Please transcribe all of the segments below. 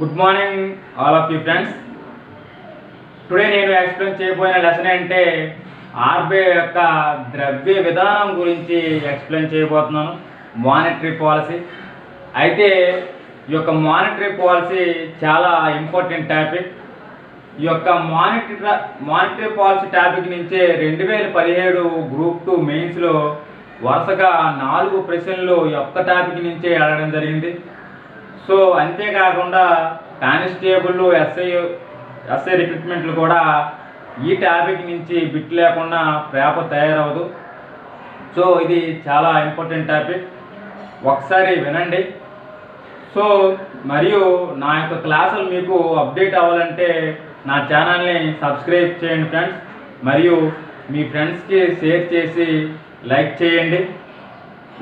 Good morning all of you friends. Today నేను explain చేయబోయిన lesson అంటే RBI యొక్క ద్రవ్య విధానం గురించి ఎక్స్ప్లెయిన్ చేయబోతున్నాను. Monetary policy. అయితే ఈ యొక్క మానిటరీ పాలసీ చాలా ఇంపార్టెంట్ టాపిక్. ఈ యొక్క మానిటరీ పాలసీ టాపిక్ నుంచే 2017 గ్రూప్ 2 మెయిన్స్లో వరుసగా 4 ప్రశ్నలు ఈ ఒక్క టాపిక్ నుంచే అడగడం జరిగింది. సో అంతేకాకుండా కానిస్టేబుల్ ఎస్ఐ రిక్రూట్మెంట్లు కూడా ఈ టాపిక్ నుంచి బిట్ లేకుండా పేపర్ తయారవదు. సో ఇది చాలా ఇంపార్టెంట్ టాపిక్, ఒకసారి వినండి. సో మరియు నా యొక్క క్లాసులు మీకు అప్డేట్ అవ్వాలంటే నా ఛానల్ని సబ్స్క్రైబ్ చేయండి ఫ్రెండ్స్. మరియు మీ ఫ్రెండ్స్కి షేర్ చేసి లైక్ చేయండి,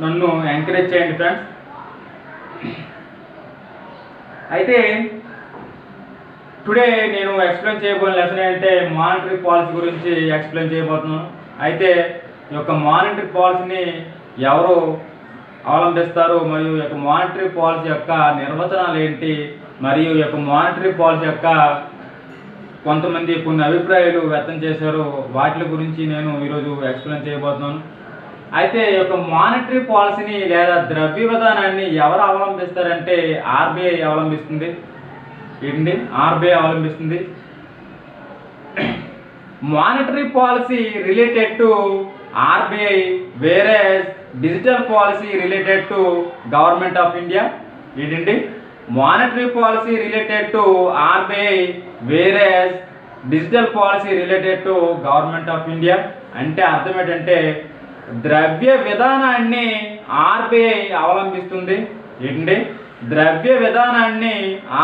నన్ను ఎంకరేజ్ చేయండి ఫ్రెండ్స్. అయితే టుడే నేను ఎక్స్ప్లెయిన్ చేయబోయే లెసన్ ఏంటంటే మానిటరీ పాలసీ గురించి ఎక్స్ప్లెయిన్ చేయబోతున్నాను. అయితే ఈ యొక్క మానిటరీ పాలసీని ఎవరు అవలంబిస్తారు, మరియు ఈ యొక్క మానిటరీ పాలసీ యొక్క నిర్వచనాలు ఏంటి, మరియు ఈ యొక్క మానిటరీ పాలసీ యొక్క కొన్ని అభిప్రాయాలు వ్యక్తం చేశారు, వాటి గురించి నేను ఈరోజు ఎక్స్ప్లెయిన్ చేయబోతున్నాను. అయితే ఈ యొక్క మానిటరీ పాలసీని లేదా ద్రవ్య విధానాన్ని ఎవరు అవలంబిస్తారంటే ఆర్బీఐ అవలంబిస్తుంది. ఏంటి ఆర్బీఐ అవలంబిస్తుంది. Monetary policy related to RBI వేరే digital policy related to government of India. ఏంటండి monetary policy related to RBI వేరే digital policy related to government of India. అంటే అర్థం ఏంటంటే ద్రవ్య విధానాన్ని ఆర్బీఐ అవలంబిస్తుంది. ఏంటండి ద్రవ్య విధానాన్ని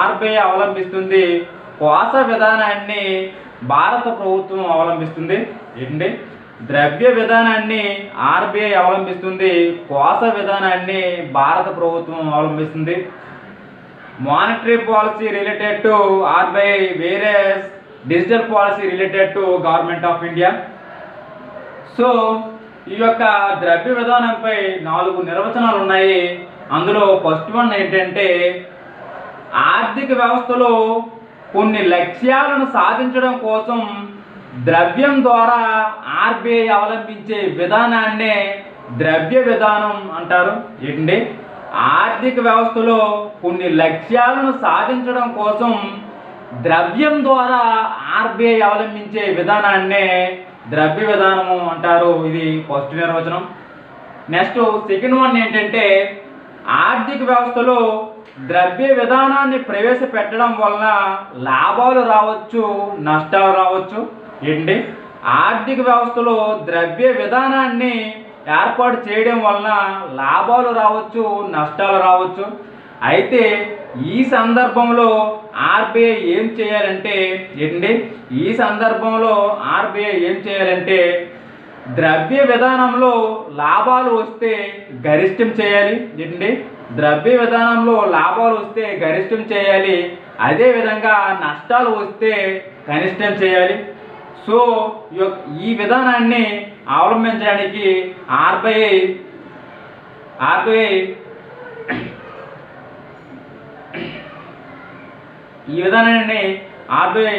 ఆర్బీఐ అవలంబిస్తుంది, కోస విధానాన్ని భారత ప్రభుత్వం అవలంబిస్తుంది. ఏంటండి ద్రవ్య విధానాన్ని ఆర్బీఐ అవలంబిస్తుంది, కోస విధానాన్ని భారత ప్రభుత్వం అవలంబిస్తుంది. Monetary policy related to RBI వేరే digital policy related to government of India. So ఈ యొక్క ద్రవ్య విధానంపై 4 నిర్వచనాలు ఉన్నాయి. అందులో ఫస్ట్ వన్ ఏంటంటే ఆర్థిక వ్యవస్థలో కొన్ని లక్ష్యాలను సాధించడం కోసం ద్రవ్యం ద్వారా ఆర్బీఐ అవలంబించే విధానాన్నే ద్రవ్య విధానం అంటారు. ఏంటంటే ఆర్థిక వ్యవస్థలో కొన్ని లక్ష్యాలను సాధించడం కోసం ద్రవ్యం ద్వారా ఆర్బీఐ అవలంబించే విధానాన్నే ద్రవ్య విధానము అంటారు. ఇది ఫస్ట్ నిర్వచనం. నెక్స్ట్ సెకండ్ వన్ ఏంటంటే ఆర్థిక వ్యవస్థలో ద్రవ్య విధానాన్ని ప్రవేశపెట్టడం వలన లాభాలు రావచ్చు, నష్టాలు రావచ్చు. ఏంటి ఆర్థిక వ్యవస్థలో ద్రవ్య విధానాన్ని ఏర్పాటు చేయడం వలన లాభాలు రావచ్చు, నష్టాలు రావచ్చు. అయితే ఈ సందర్భంలో ఆర్బీఐ ఏం చేయాలంటే ఈ సందర్భంలో ఆర్బీఐ ఏం చేయాలంటే ద్రవ్య విధానంలో లాభాలు వస్తే గరిష్టం చేయాలి. ద్రవ్య విధానంలో లాభాలు వస్తే గరిష్టం చేయాలి, అదేవిధంగా నష్టాలు వస్తే కనిష్టం చేయాలి. సో ఈ విధానాన్ని అవలంబించడానికి ఆర్బీఐ ఈ విధానాన్ని ఆర్బీఐ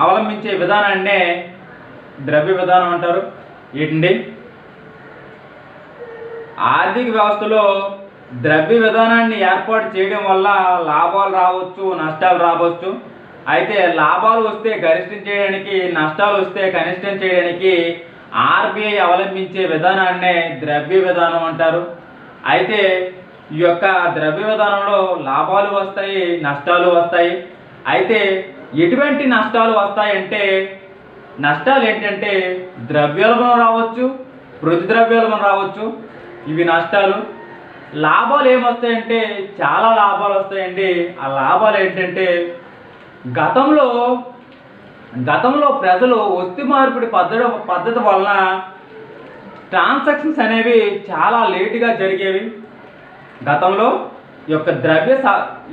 అవలంబించే విధానాన్నే ద్రవ్య విధానం అంటారు. ఏంటండి ఆర్థిక వ్యవస్థలో ద్రవ్య విధానాన్ని ఏర్పాటు చేయడం వల్ల లాభాలు రావచ్చు, నష్టాలు రావచ్చు. అయితే లాభాలు వస్తే గరిష్టం చేయడానికి, నష్టాలు వస్తే కనిష్టం చేయడానికి ఆర్బీఐ అవలంబించే విధానాన్నే ద్రవ్య విధానం అంటారు. అయితే ఈ యొక్క ద్రవ్య విధానంలో లాభాలు వస్తాయి, నష్టాలు వస్తాయి. అయితే ఎటువంటి నష్టాలు వస్తాయంటే నష్టాలు ఏంటంటే ద్రవ్యోల్బణం రావచ్చు, వృద్ధి ద్రవ్యోల్బణం రావచ్చు. ఇవి నష్టాలు. లాభాలు ఏమొస్తాయంటే చాలా లాభాలు వస్తాయండి. ఆ లాభాలు ఏంటంటే గతంలో ప్రజలు వస్తు మార్పిడి పద్ధతి వలన ట్రాన్సాక్షన్స్ అనేవి చాలా లేటుగా జరిగేవి. గతంలో ఈ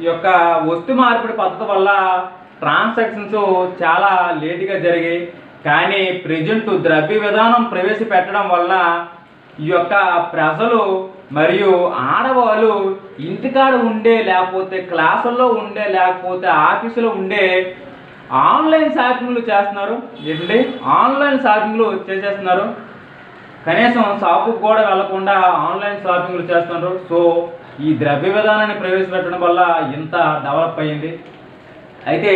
యొక్క వస్తు మార్పిడి పద్ధతి వల్ల ట్రాన్సాక్షన్స్ చాలా లేటుగా జరిగాయి. కానీ ప్రెజెంట్ ద్రవ్య విధానం ప్రవేశపెట్టడం వల్ల ఈ యొక్క ప్రజలు మరియు ఆడవాళ్ళు ఇంటికాడ ఉండే, లేకపోతే క్లాసుల్లో ఉండే, లేకపోతే ఆఫీసులో ఉండే ఆన్లైన్ షాపింగ్లు చేస్తున్నారు. ఏంటండి, ఆన్లైన్ షాపింగ్లు చేసేస్తున్నారు. కనీసం షాపుకు కూడా వెళ్లకుండా ఆన్లైన్ షాపింగ్లు చేస్తున్నారు. సో ఈ ద్రవ్య విధానాన్ని ప్రవేశపెట్టడం వల్ల ఇంత డెవలప్ అయ్యింది. అయితే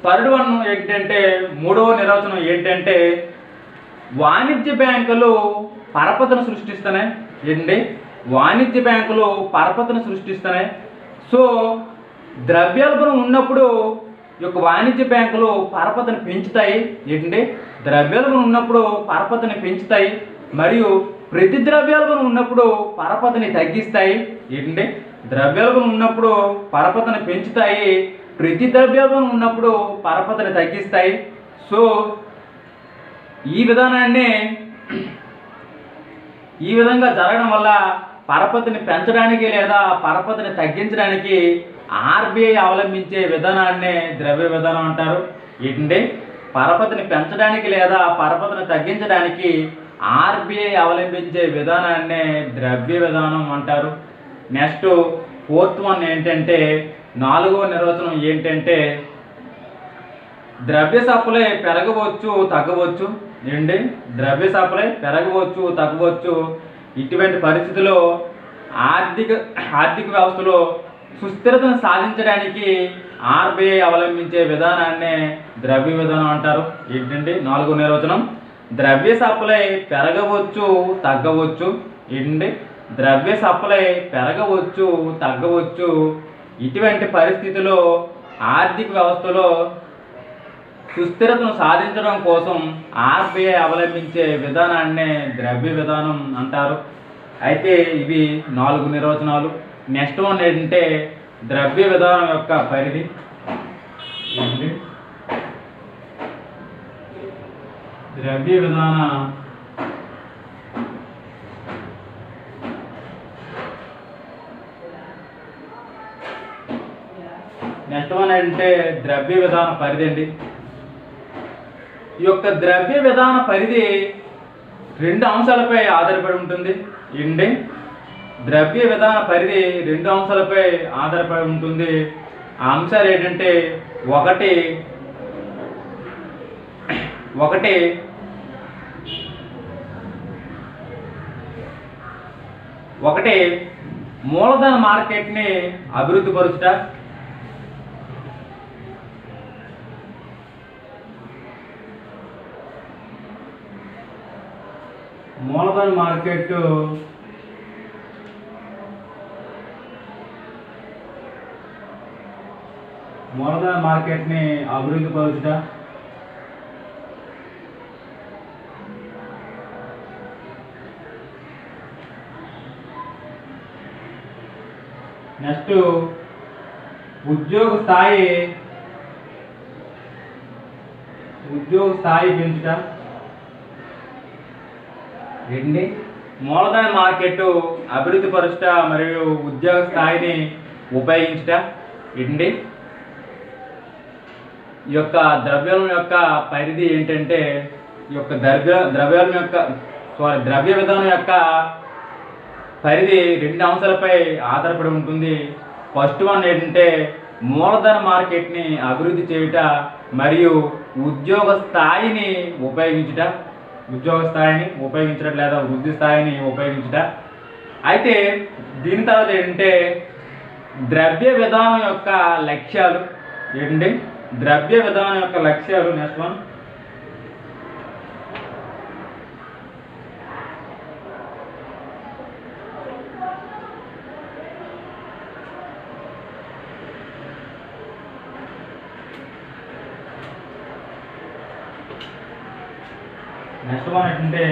థర్డ్ వన్ ఏంటంటే, మూడవ నిర్వచనం ఏంటంటే, వాణిజ్య బ్యాంకులు పరపతిని సృష్టిస్తున్నాయి. ఏంటండి, వాణిజ్య బ్యాంకులు పరపతిని సృష్టిస్తున్నాయి. సో ద్రవ్యోల్బణం ఉన్నప్పుడు ఈ యొక్క వాణిజ్య బ్యాంకులు పరపతిని పెంచుతాయి. ఏంటంటే, ద్రవ్యోల్బణం ఉన్నప్పుడు పరపతిని పెంచుతాయి, మరియు ప్రతి ద్రవ్యోల్బణం ఉన్నప్పుడు పరపతిని తగ్గిస్తాయి. ఏంటంటే, ద్రవ్యోల్బణం ఉన్నప్పుడు పరపతిని పెంచుతాయి, ప్రతి ద్రవ్యోల్బణం ఉన్నప్పుడు పరపతిని తగ్గిస్తాయి. సో ఈ విధంగా జరగడం వల్ల పరపతిని పెంచడానికి లేదా పరపతిని తగ్గించడానికి ఆర్బీఐ అవలంబించే విధానాన్ని ద్రవ్య విధానం అంటారు. ఏంటంటే, పరపతిని పెంచడానికి లేదా పరపతిని తగ్గించడానికి ఆర్బీఐ అవలంబించే విధానాన్ని ద్రవ్య విధానం అంటారు. నెక్స్ట్ ఫోర్త్ వన్ ఏంటంటే, నాలుగవ నిర్వచనం ఏంటంటే, ద్రవ్య సప్లై పెరగవచ్చు తగ్గవచ్చు. ఏంటి, ద్రవ్య సప్లై పెరగవచ్చు తగ్గవచ్చు. ఇటువంటి పరిస్థితుల్లో ఆర్థిక వ్యవస్థలో సుస్థిరతను సాధించడానికి ఆర్బీఐ అవలంబించే విధానాన్ని ద్రవ్య విధానం అంటారు. ఏంటంటే, నాలుగో నిర్వచనం, ద్రవ్య సప్లై పెరగవచ్చు తగ్గవచ్చు. ఏంటంటే, ద్రవ్య సప్లై పెరగవచ్చు తగ్గవచ్చు. ఇటువంటి పరిస్థితిలో ఆర్థిక వ్యవస్థలో సుస్థిరతను సాధించడం కోసం ఆర్బీఐ అవలంబించే విధానాన్ని ద్రవ్య విధానం అంటారు. అయితే ఇవి 4 నిర్వచనాలు. నెక్స్ట్ వన్ ఏంటంటే, ద్రవ్య విధానం యొక్క పరిధి. ద్రవ్య విధాన నెక్స్ట్ వన్ ఏంటంటే ద్రవ్య విధాన పరిధి అండి. ఈ యొక్క ద్రవ్య విధాన పరిధి 2 అంశాలపై ఆధారపడి ఉంటుంది. ఏంటి, ద్రవ్య విధాన పరిధి 2 అంశాలపై ఆధారపడి ఉంటుంది. ఆ అంశాలు ఏంటంటే, ఒకటి మూలధన మార్కెట్ని అభివృద్ధి పరుచుట. మూలధన మార్కెట్ మార్కెట్ని అభివృద్ధి పరుచుట. నెక్స్ట్ ఉద్యోగ స్థాయి పెంచుట. ఏంటి, మూలధన మార్కెట్ అభివృద్ధి పరుచుట మరియు ఉద్యోగ స్థాయిని ఉపయోగించుట. ఏంటి, ఈ యొక్క ద్రవ్యం యొక్క పరిధి ఏంటంటే, ఈ యొక్క ద్రవ్య విధానం యొక్క పరిధి 2 అంశాలపై ఆధారపడి ఉంటుంది. ఫస్ట్ వన్ ఏంటంటే, మూలధన మార్కెట్ని అభివృద్ధి చేయుట మరియు ఉద్యోగ స్థాయిని ఉపయోగించడం లేదా వృద్ధి స్థాయిని ఉపయోగించుట. అయితే దీని తర్వాత ఏంటంటే, ద్రవ్య విధానం యొక్క లక్ష్యాలు. ఏంటంటే, ద్రవ్య విధానం యొక్క లక్ష్యాలు. నెక్స్ట్ వన్, ఏంటంటే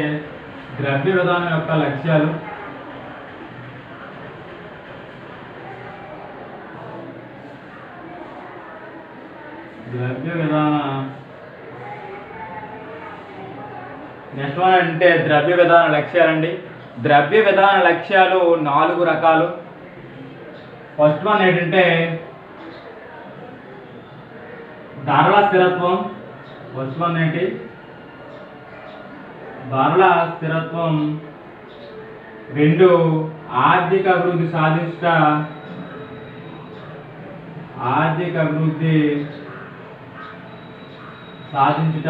ద్రవ్య విధానం యొక్క లక్ష్యాలు. నెక్స్ట్ వన్ అంటే ద్రవ్య విధాన లక్ష్యాలండి. ద్రవ్య విధాన లక్ష్యాలు 4 రకాలు. ఫస్ట్ వన్ ఏంటంటే ధరల స్థిరత్వం. ఫస్ట్ వన్ ఏంటి, ధరల స్థిరత్వం. 2 ఆర్థిక అభివృద్ధి సాధించుట ఆర్థిక అభివృద్ధి సాధించుట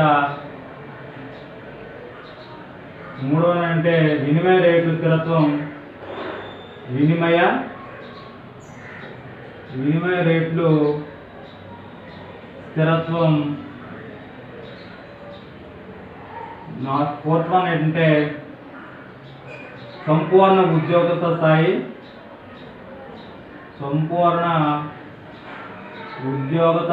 మూడవది అంటే వినిమయ రేట్లు స్థిరత్వం వినిమయ రేట్లు స్థిరత్వం ఫోర్త్ వన్ ఏంటంటే సంపూర్ణ ఉద్యోగత స్థాయి సంపూర్ణ ఉద్యోగత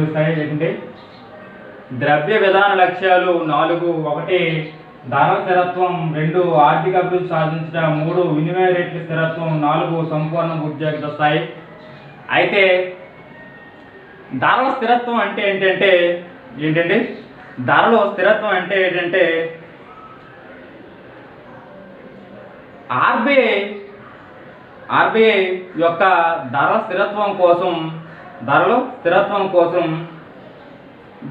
స్థాయి ఏంటంటే ద్రవ్య విధాన లక్ష్యాలు 4 1 ధర స్థిరత్వం 2 ఆర్థిక అభివృద్ధి సాధించడం 3 వినిమయ రేట్ల స్థిరత్వం 4 సంపూర్ణ ఉద్యోగత స్థాయి. అయితే ధరల స్థిరత్వం అంటే ఏంటంటే ధరలో స్థిరత్వం అంటే ఏంటంటే ఆర్బీఐ యొక్క ధరల స్థిరత్వం కోసం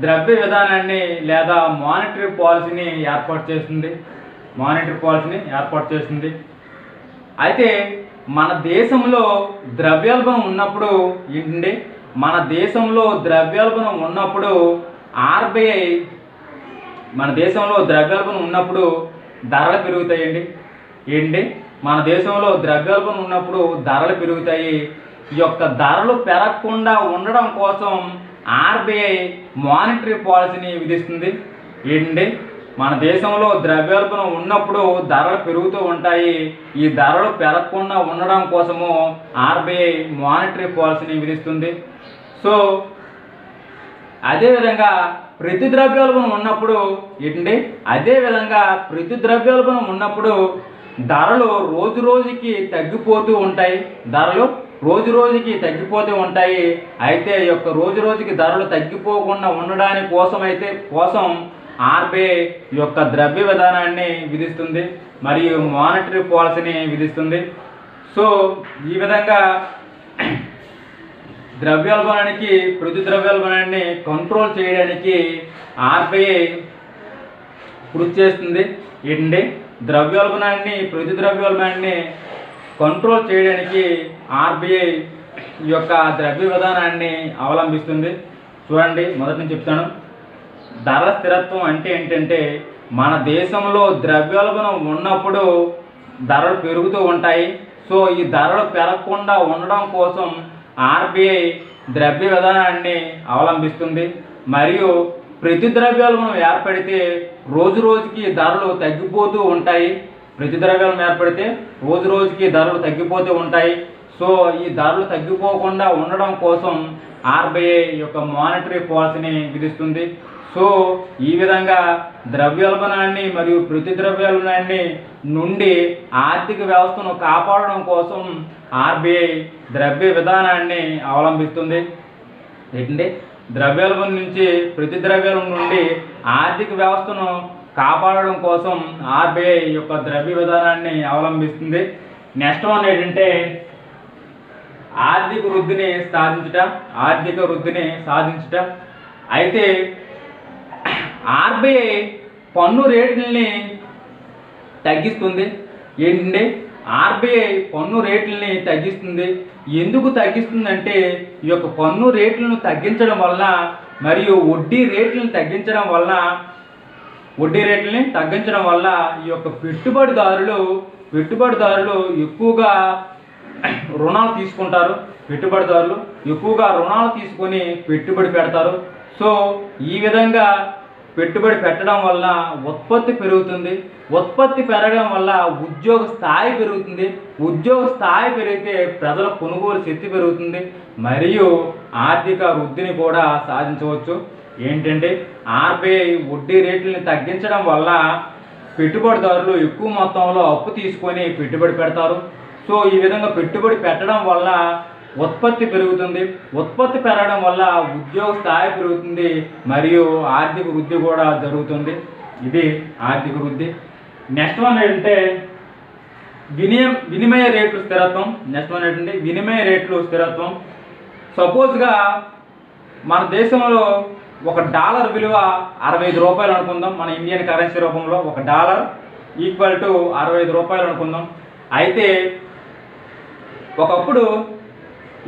ద్రవ్య విధానాన్ని లేదా మానిటరీ పాలసీని ఏర్పాటు చేస్తుంది. అయితే మన దేశంలో ద్రవ్యోల్బణం ఉన్నప్పుడు ఆర్బీఐ ధరలు పెరుగుతాయండి. మన దేశంలో ద్రవ్యోల్బణం ఉన్నప్పుడు ధరలు పెరుగుతాయి. ఈ యొక్క ధరలు పెరగకుండా ఉండడం కోసం ఆర్బీఐ మానిటరీ పాలసీని విధిస్తుంది. మన దేశంలో ద్రవ్యోల్బణం ఉన్నప్పుడు ధరలు పెరుగుతూ ఉంటాయి. ఈ ధరలు పెరగకుండా ఉండడం కోసము ఆర్బీఐ మానిటరీ పాలసీని విధిస్తుంది. సో అదేవిధంగా ప్రతి ద్రవ్యోల్బణం ఉన్నప్పుడు ధరలు రోజు రోజుకి తగ్గిపోతూ ఉంటాయి. అయితే ఈ యొక్క రోజు రోజుకి ధరలు తగ్గిపోకుండా ఉండడానికి కోసం ఆర్బీఐ యొక్క ద్రవ్య విధానాన్ని విధిస్తుంది మరియు మానిటరీ పాలసీని విధిస్తుంది. సో ఈ విధంగా ప్రతి ద్రవ్యోల్బణాన్ని కంట్రోల్ చేయడానికి ఆర్బీఐ కృషి చేస్తుంది. ప్రతి ద్రవ్యోల్బణాన్ని కంట్రోల్ చేయడానికి ఆర్బీఐ యొక్క ద్రవ్య విధానాన్ని అవలంబిస్తుంది. చూడండి, మొదటి నుంచి చెప్తాను. ధరల స్థిరత్వం అంటే ఏంటంటే మన దేశంలో ద్రవ్యోల్బణం ఉన్నప్పుడు ధరలు పెరుగుతూ ఉంటాయి. సో ఈ ధరలు పెరగకుండా ఉండడం కోసం ఆర్బీఐ ద్రవ్య విధానాన్ని అవలంబిస్తుంది మరియు ప్రతి ద్రవ్యోల్బణం ఏర్పడితే రోజు రోజుకి ధరలు తగ్గిపోతూ ఉంటాయి. సో ఈ ధరలు తగ్గిపోకుండా ఉండడం కోసం ఆర్బీఐ యొక్క మానిటరీ పాలసీని విధిస్తుంది. సో ఈ విధంగా ద్రవ్యోల్బణాన్ని మరియు ప్రతి ద్రవ్యోల్బణాన్ని నుండి ఆర్థిక వ్యవస్థను కాపాడడం కోసం ఆర్బీఐ ద్రవ్య విధానాన్ని అవలంబిస్తుంది. ద్రవ్యోల్బణం నుంచి ప్రతి ద్రవ్యోల్బణం నుండి ఆర్థిక వ్యవస్థను కాపాడడం కోసం ఆర్బీఐ యొక్క ద్రవ్య విధానాన్ని అవలంబిస్తుంది. నెక్స్ట్ వన్ ఏంటంటే ఆర్థిక వృద్ధిని సాధించుట. అయితే ఆర్బీఐ పన్ను రేట్లని తగ్గిస్తుంది. ఎందుకు తగ్గిస్తుందంటే ఈ యొక్క పన్ను రేట్లను తగ్గించడం వలన మరియు వడ్డీ రేట్లను తగ్గించడం వల్ల ఈ యొక్క పెట్టుబడిదారులు ఎక్కువగా రుణాలు తీసుకుంటారు. ఎక్కువగా రుణాలు తీసుకొని పెట్టుబడి పెడతారు. సో ఈ విధంగా పెట్టుబడి పెట్టడం వల్ల ఉత్పత్తి పెరుగుతుంది. ఉత్పత్తి పెరగడం వల్ల ఉద్యోగ స్థాయి పెరిగితే ప్రజల కొనుగోలు శక్తి పెరుగుతుంది మరియు ఆర్థిక వృద్ధిని కూడా సాధించవచ్చు. ఆర్బీఐ వడ్డీ రేట్లను తగ్గించడం వల్ల పెట్టుబడిదారులు ఎక్కువ మొత్తంలో అప్పు తీసుకొని పెట్టుబడి పెడతారు. సో ఈ విధంగా పెట్టుబడి పెట్టడం వల్ల ఉత్పత్తి పెరుగుతుంది. ఉత్పత్తి పెరగడం వల్ల ఉద్యోగ స్థాయి పెరుగుతుంది మరియు ఆర్థిక వృద్ధి కూడా జరుగుతుంది. ఇది ఆర్థిక వృద్ధి. నెక్స్ట్ వన్ ఏంటంటే వినిమయ రేట్లు స్థిరత్వం. సపోజ్గా మన దేశంలో ఒక డాలర్ విలువ రూ. 65 అనుకుందాం. మన ఇండియన్ కరెన్సీ రూపంలో ఒక డాలర్ ఈక్వల్ టు రూ. 65 అనుకుందాం. అయితే ఒకప్పుడు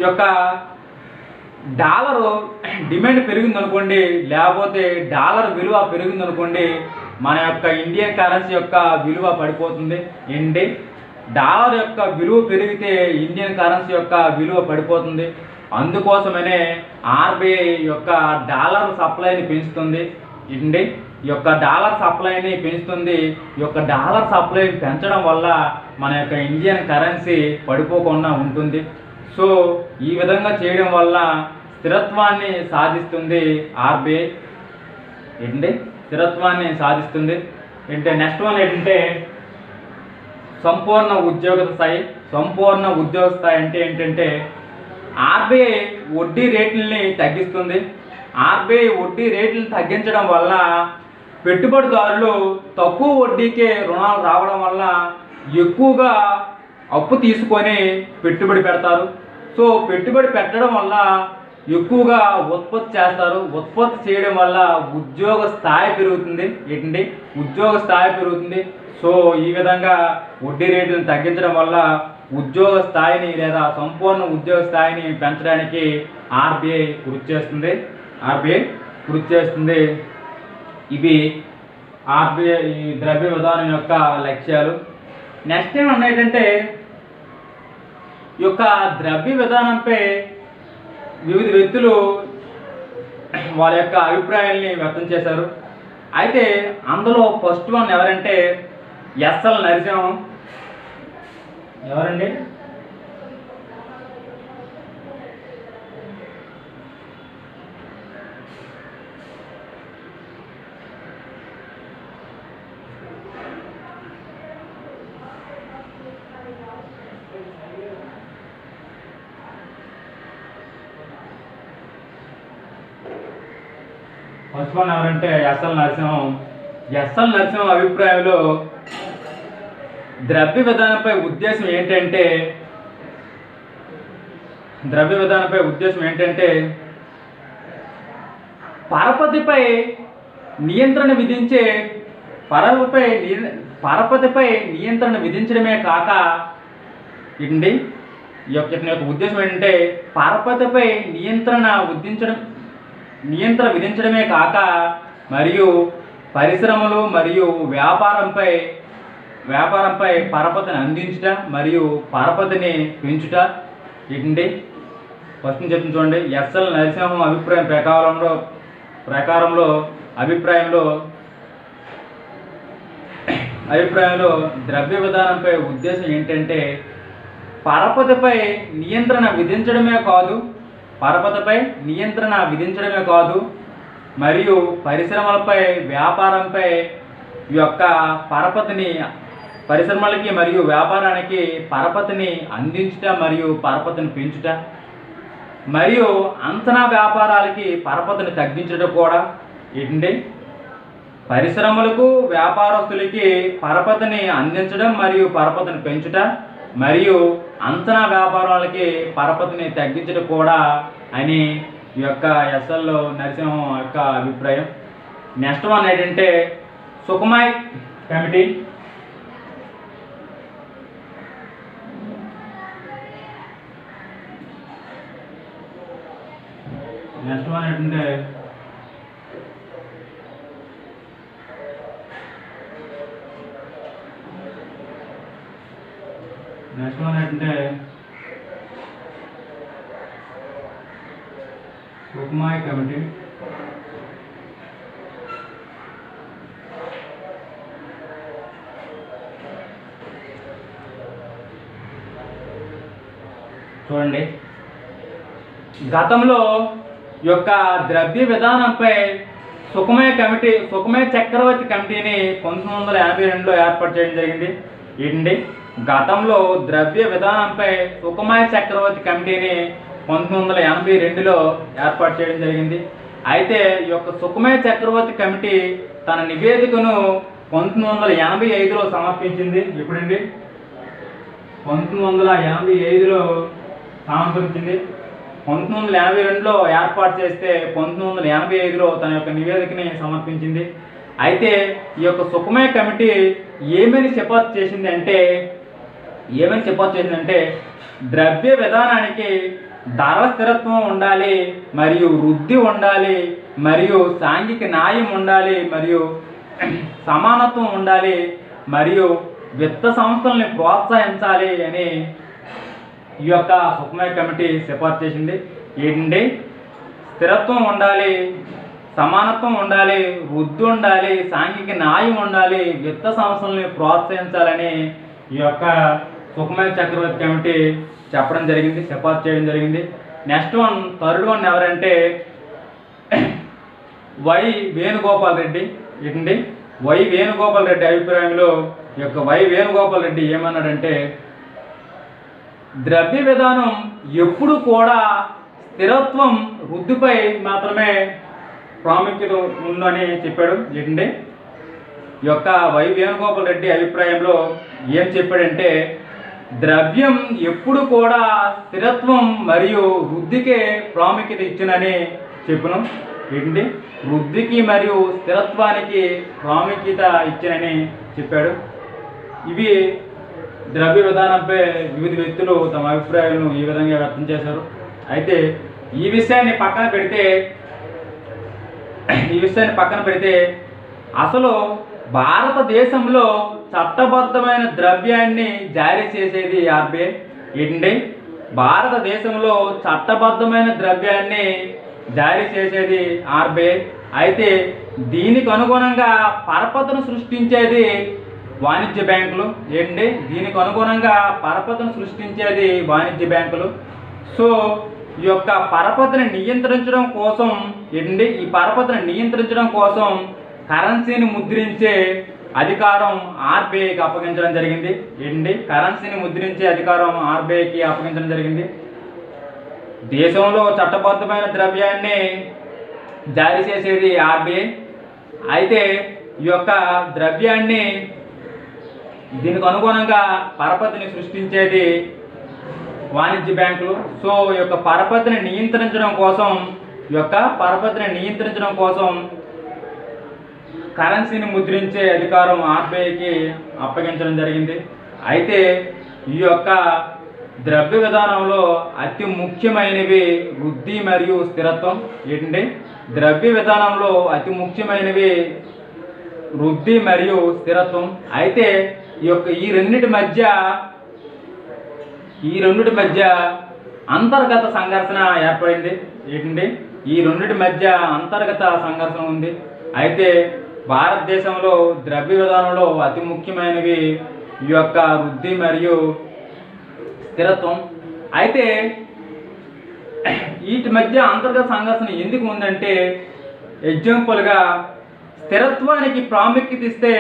ఈ యొక్క డాలరు డిమాండ్ పెరిగిందనుకోండి, లేకపోతే డాలర్ విలువ పెరిగిందనుకోండి, మన యొక్క ఇండియన్ కరెన్సీ యొక్క విలువ పడిపోతుంది. ఏంటి, డాలర్ యొక్క విలువ పెరిగితే ఇండియన్ కరెన్సీ యొక్క విలువ పడిపోతుంది. అందుకోసమనే ఆర్బీఐ యొక్క డాలర్ సప్లైని పెంచుతుంది. ఏంటి, ఈ యొక్క డాలర్ సప్లైని పెంచుతుంది. ఈ యొక్క డాలర్ సప్లైని పెంచడం వల్ల మన యొక్క ఇండియన్ కరెన్సీ పడిపోకుండా ఉంటుంది. సో ఈ విధంగా చేయడం వల్ల స్థిరత్వాన్ని సాధిస్తుంది ఆర్బీఐ. ఏంటంటే స్థిరత్వాన్ని సాధిస్తుంది. ఏంటంటే నెక్స్ట్ వన్ ఏంటంటే సంపూర్ణ ఉద్యోగ స్థాయి. సంపూర్ణ ఉద్యోగ స్థాయి అంటే ఏంటంటే ఆర్బీఐ వడ్డీ రేట్లని తగ్గిస్తుంది. ఆర్బీఐ వడ్డీ రేట్లను తగ్గించడం వల్ల పెట్టుబడిదారులు తక్కువ వడ్డీకే రుణాలు రావడం వల్ల ఎక్కువగా అప్పు తీసుకొని పెట్టుబడి పెడతారు. సో పెట్టుబడి పెట్టడం వల్ల ఎక్కువగా ఉత్పత్తి చేస్తారు. ఉత్పత్తి చేయడం వల్ల ఉద్యోగ స్థాయి పెరుగుతుంది. ఏంటండి, ఉద్యోగ స్థాయి పెరుగుతుంది. సో ఈ విధంగా వడ్డీ రేట్లను తగ్గించడం వల్ల ఉద్యోగ స్థాయిని లేదా సంపూర్ణ ఉద్యోగ స్థాయిని పెంచడానికి ఆర్బీఐ కృషి చేస్తుంది. ఇవి ఆర్బీఐ ద్రవ్య విధానం యొక్క లక్ష్యాలు. నెక్స్ట్ ఏంటంటే ఈ యొక్క ద్రవ్య విధానంపై వివిధ వ్యక్తులు వాళ్ళ యొక్క అభిప్రాయాల్ని వ్యక్తం చేశారు. అయితే అందులో ఫస్ట్ వన్ ఎవరంటే ఎస్ఎల్ నరసింహం. ఎవరండి? ఫస్ట్ వన్ ఎవరంటే ఎస్ఎల్ నరసింహం. ఎస్ఎల్ నరసింహం అభిప్రాయంలో ద్రవ్య విధానంపై ఉద్దేశం ఏంటంటే పరపతిపై నియంత్రణ విధించడమే కాక ఏంటి ఈ యొక్క ఉద్దేశం ఏంటంటే పరపతిపై నియంత్రణ విధించడమే కాక మరియు పరిశ్రమలు మరియు వ్యాపారంపై పరపతిని అందించుట మరియు పరపతిని పెంచుట. ఏంటండి ఫస్ట్ చెప్తుంది చూడండి. ఎస్ఎల్ నరసింహం అభిప్రాయంలో ద్రవ్య విధానంపై ఉద్దేశం ఏంటంటే పరపతిపై నియంత్రణ విధించడమే కాదు మరియు పరిశ్రమలపై వ్యాపారంపై యొక్క పరిశ్రమలకి మరియు వ్యాపారానికి పరపతిని అందించుట మరియు పరపతిని పెంచుట మరియు అంచనా వ్యాపారాలకి పరపతిని తగ్గించడం కూడా. ఏంటంటే పరిశ్రమలకు వ్యాపారస్తులకి పరపతిని అందించడం మరియు పరపతిని పెంచుట మరియు అంచనా వ్యాపారాలకి పరపతిని తగ్గించడం కూడా అని ఈ యొక్క ఎస్ఎల్ నరసింహం యొక్క అభిప్రాయం. నెక్స్ట్ వన్ ఏంటంటే సుఖమాయ్ కమిటీ. నెక్స్ట్ వన్ ఏంటంటే సుఖమాయ్ కమిటీ. చూడండి, గతంలో యొక్క ద్రవ్య విధానంపై సుఖమయ చక్రవర్తి కమిటీని 1982లో ఏర్పాటు చేయడం జరిగింది. ఏంటండి గతంలో ద్రవ్య విధానంపై సుఖమయ చక్రవర్తి కమిటీని 1982లో ఏర్పాటు చేయడం జరిగింది. అయితే ఈ యొక్క సుఖమయ చక్రవర్తి కమిటీ తన నివేదికను 1985లో సమర్పించింది. ఎప్పుడండి? 1985లో సమర్పించింది. 1982లో ఏర్పాటు చేస్తే 1985లో తన యొక్క నివేదికని సమర్పించింది. అయితే ఈ యొక్క సుఖమయ కమిటీ ఏమని సిఫార్సు చేసిందంటే ద్రవ్య విధానానికి ధర స్థిరత్వం ఉండాలి, మరియు వృద్ధి ఉండాలి, మరియు సాంఘిక న్యాయం ఉండాలి, మరియు సమానత్వం ఉండాలి, మరియు విత్త సంస్థల్ని ప్రోత్సహించాలి అని ఈ యొక్క సుఖమయ కమిటీ సిఫార్సు చేసింది. ఏంటండి, స్థిరత్వం ఉండాలి, సమానత్వం ఉండాలి, వృద్ధి ఉండాలి, సాంఘిక న్యాయం ఉండాలి, విత్త సంస్థల్ని ప్రోత్సహించాలని ఈ యొక్క సుఖమయ చక్రవర్తి కమిటీ చెప్పడం జరిగింది, సిఫార్సు చేయడం జరిగింది. నెక్స్ట్ థర్డ్ వన్ ఎవరంటే వై వేణుగోపాల్ రెడ్డి. ఏంటండి, వై వేణుగోపాల్ రెడ్డి అభిప్రాయంలో ఈ యొక్క వై వేణుగోపాల్ రెడ్డి ఏమన్నాడంటే ద్రవ్య విధానం ఎప్పుడు కూడా స్థిరత్వం వృద్ధిపై మాత్రమే ప్రాముఖ్యత ఉందని చెప్పాడు. ఏంటంటే ఈ యొక్క వై వేణుగోపాల్ రెడ్డి అభిప్రాయంలో ఏం చెప్పాడంటే ద్రవ్యం ఎప్పుడు కూడా స్థిరత్వం మరియు వృద్ధికే ప్రాముఖ్యత ఇచ్చునని చెప్పును. ఏంటి, వృద్ధికి మరియు స్థిరత్వానికి ప్రాముఖ్యత ఇచ్చినని చెప్పాడు. ఇవి ద్రవ్య విధానంపై వివిధ వ్యక్తులు తమ అభిప్రాయాలను ఈ విధంగా వ్యక్తం చేశారు. అయితే ఈ విషయాన్ని పక్కన పెడితే అసలు భారతదేశంలో చట్టబద్ధమైన ద్రవ్యాన్ని జారీ చేసేది ఆర్బీఐ. ఏంటండి, భారతదేశంలో చట్టబద్ధమైన ద్రవ్యాన్ని జారీ చేసేది ఆర్బీఐ. అయితే దీనికి అనుగుణంగా పరపతిని సృష్టించేది వాణిజ్య బ్యాంకులు. ఏంటండి, దీనికి అనుగుణంగా పరపతిని సృష్టించేది వాణిజ్య బ్యాంకులు. సో ఈ యొక్క పరపతిని నియంత్రించడం కోసం కరెన్సీని ముద్రించే అధికారం ఆర్బీఐకి అప్పగించడం జరిగింది. కరెన్సీని ముద్రించే అధికారం ఆర్బీఐకి అప్పగించడం జరిగింది. దేశంలో చట్టబద్ధమైన ద్రవ్యాన్ని జారీ చేసేది ఆర్బీఐ. అయితే ఈ యొక్క ద్రవ్యాన్ని దీనికి అనుగుణంగా పరపతిని సృష్టించేది వాణిజ్య బ్యాంకులు. సో ఈ యొక్క పరపతిని నియంత్రించడం కోసం కరెన్సీని ముద్రించే అధికారం ఆర్బీఐకి అప్పగించడం జరిగింది. అయితే ఈ యొక్క ద్రవ్య విధానంలో అతి ముఖ్యమైనవి వృద్ధి మరియు స్థిరత్వం. ఏంటంటే ద్రవ్య విధానంలో అతి ముఖ్యమైనవి వృద్ధి మరియు స్థిరత్వం. అయితే ఈ రెండిటి మధ్య అంతర్గత సంఘర్షణ ఏర్పడింది. ఏంటండి, ఈ రెండిటి మధ్య అంతర్గత సంఘర్షణ ఉంది. అయితే భారతదేశంలో ద్రవ్య విధానంలో అతి ముఖ్యమైనవి ఈ యొక్క వృద్ధి మరియు స్థిరత్వం. అయితే వీటి మధ్య అంతర్గత సంఘర్షణ ఎందుకు ఉందంటే, ఎగ్జాంపుల్గా స్థిరత్వానికి ప్రాముఖ్యత ఇస్తే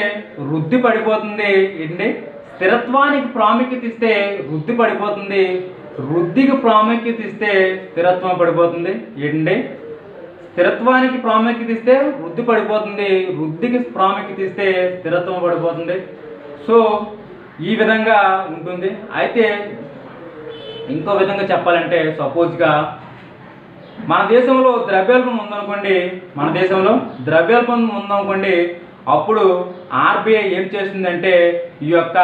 వృద్ధి పడిపోతుంది. ఏంటి, స్థిరత్వానికి ప్రాముఖ్యత ఇస్తే వృద్ధి పడిపోతుంది, వృద్ధికి ప్రాముఖ్యత ఇస్తే స్థిరత్వం పడిపోతుంది. ఏంటి, స్థిరత్వానికి ప్రాముఖ్యత ఇస్తే వృద్ధి పడిపోతుంది, వృద్ధికి ప్రాముఖ్యత ఇస్తే స్థిరత్వం పడిపోతుంది. సో ఈ విధంగా ఉంటుంది. అయితే ఇంకో విధంగా చెప్పాలంటే, సపోజ్గా మన దేశంలో ద్రవ్యోల్బణం ఉందనుకోండి, అప్పుడు ఆర్బీఐ ఏం చేస్తుందంటే ఈ యొక్క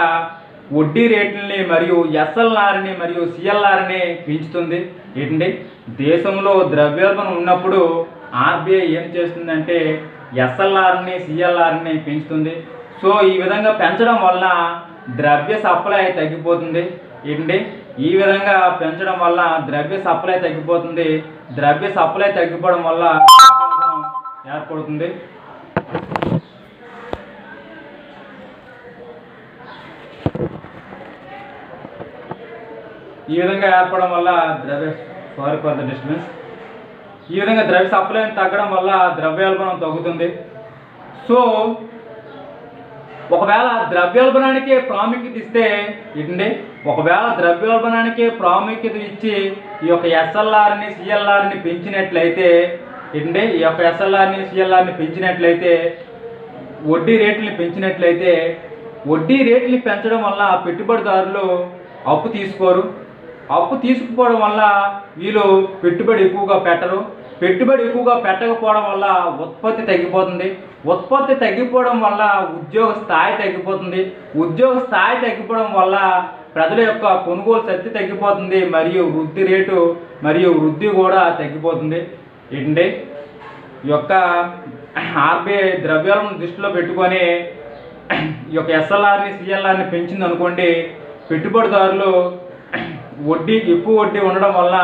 వడ్డీ రేట్లని మరియు ఎస్ఎల్ఆర్ని మరియు సిఎల్ఆర్ని పెంచుతుంది. ఏంటంటే దేశంలో ద్రవ్యోల్బణం ఉన్నప్పుడు ఆర్బీఐ ఏం చేస్తుందంటే ఎస్ఎల్ఆర్ని సిఎల్ఆర్ని పెంచుతుంది. సో ఈ విధంగా పెంచడం వల్ల ద్రవ్య సప్లై తగ్గిపోతుంది. ఏంటంటే ఈ విధంగా పెంచడం వల్ల ద్రవ్య సప్లై తగ్గిపోతుంది. ద్రవ్య సప్లై తగ్గిపోవడం వల్ల ఏర్పడుతుంది. ఈ విధంగా ఏర్పడడం వల్ల ఈ విధంగా ద్రవ్య సప్లై తగ్గడం వల్ల ద్రవ్యోల్బణం తగ్గుతుంది. సో ఒకవేళ ద్రవ్యోల్బణానికే ప్రాముఖ్యత ఇచ్చి ఈ యొక్క ఎస్ఎల్ఆర్ని సిఎల్ఆర్ని పెంచినట్లయితే వడ్డీ రేట్లని పెంచడం వల్ల పెట్టుబడిదారులు అప్పు తీసుకోరు. అప్పు తీసుకుపోవడం వల్ల వీళ్ళు పెట్టుబడి ఎక్కువగా పెట్టరు. పెట్టుబడి ఎక్కువగా పెట్టకపోవడం వల్ల ఉత్పత్తి తగ్గిపోతుంది. ఉత్పత్తి తగ్గిపోవడం వల్ల ఉద్యోగ స్థాయి తగ్గిపోతుంది. ఉద్యోగ స్థాయి తగ్గిపోవడం వల్ల ప్రజల యొక్క కొనుగోలు శక్తి తగ్గిపోతుంది. మరియు వృద్ధి రేటు మరియు వృద్ధి కూడా తగ్గిపోతుంది. ఏంటంటే ఈ యొక్క ఆర్బీఐ ద్రవ్యోల్బణం దృష్టిలో పెట్టుకొని ఈ యొక్క ఎస్ఎల్ఆర్ని సిఎల్ఆర్ని పెంచింది అనుకోండి, పెట్టుబడిదారులు ఎక్కువ వడ్డీ ఉండడం వల్ల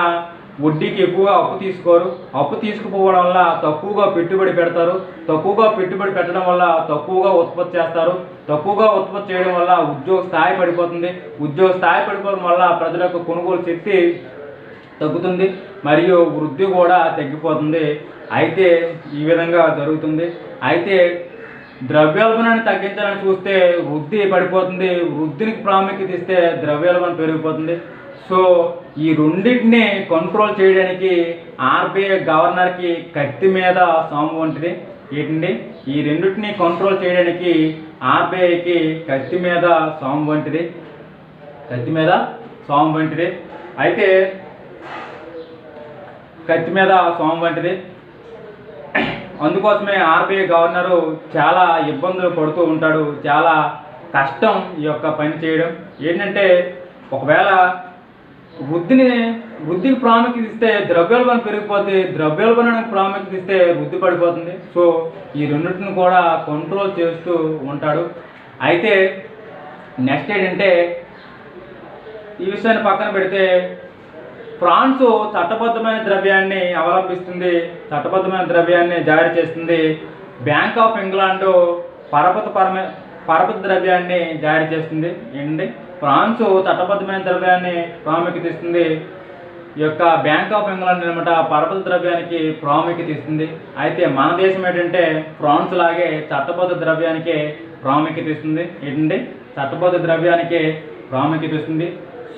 వడ్డీకి ఎక్కువగా అప్పు తీసుకోరు. అప్పు తీసుకుపోవడం వల్ల తక్కువగా పెట్టుబడి పెడతారు. తక్కువగా పెట్టుబడి పెట్టడం వల్ల తక్కువగా ఉత్పత్తి చేస్తారు. తక్కువగా ఉత్పత్తి చేయడం వల్ల ఉద్యోగ స్థాయి పడిపోతుంది. ఉద్యోగ స్థాయి పడిపోవడం వల్ల ప్రజల యొక్క కొనుగోలు శక్తి తగ్గుతుంది మరియు వృద్ధి కూడా తగ్గిపోతుంది. అయితే ఈ విధంగా జరుగుతుంది. అయితే ద్రవ్యోల్బణాన్ని తగ్గించాలని చూస్తే వృద్ధి పడిపోతుంది. వృద్ధికి ప్రాముఖ్యత ఇస్తే ద్రవ్యోల్బణం పెరిగిపోతుంది. సో ఈ రెండింటిని కంట్రోల్ చేయడానికి ఆర్బీఐ గవర్నర్కి కత్తి మీద సాము వంటిది. ఏంటండి, ఈ రెండింటిని కంట్రోల్ చేయడానికి ఆర్బీఐకి కత్తి మీద సాము వంటిది. కత్తి మీద సాము వంటిది. అయితే కత్తి మీద సాము వంటిది. అందుకోసమే ఆర్బీఐ గవర్నరు చాలా ఇబ్బందులు పడుతూ ఉంటాడు. చాలా కష్టం ఈ యొక్క పని చేయడం. ఏంటంటే ఒకవేళ వృద్ధికి ప్రాముఖ్యత ఇస్తే ద్రవ్యోల్బణం పెరిగిపోతే, ద్రవ్యోల్బణానికి ప్రాముఖ్యత ఇస్తే వృద్ధి పడిపోతుంది. సో ఈ రెండింటిని కూడా కంట్రోల్ చేస్తూ ఉంటాడు. అయితే నెక్స్ట్ ఏంటంటే ఈ విషయాన్ని పక్కన పెడితే ఫ్రాన్స్ చట్టబద్ధమైన ద్రవ్యాన్ని అవలంబిస్తుంది. చట్టబద్ధమైన ద్రవ్యాన్ని జారీ చేస్తుంది. బ్యాంక్ ఆఫ్ ఇంగ్లాండ్ పరపతి ద్రవ్యాన్ని జారీ చేస్తుంది. ఏంటండి, ఫ్రాన్స్ చట్టబద్ధమైన ద్రవ్యాన్ని ప్రాముఖ్యత ఇస్తుంది. ఈ యొక్క బ్యాంక్ ఆఫ్ ఇంగ్లాండ్ అనమాట పరపతి ద్రవ్యానికి ప్రాముఖ్యత ఇస్తుంది. అయితే మన దేశం ఏంటంటే ఫ్రాన్స్ లాగే చట్టబద్ధ ద్రవ్యానికి ప్రాముఖ్యత ఇస్తుంది. ఏంటంటే చట్టబద్ధ ద్రవ్యానికి ప్రాముఖ్యత ఇస్తుంది.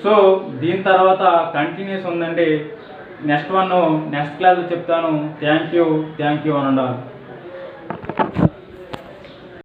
సో దీని తర్వాత కంటిన్యూస్ ఉందండి. నెక్స్ట్ క్లాస్లో చెప్తాను. థ్యాంక్ యూ అనండి.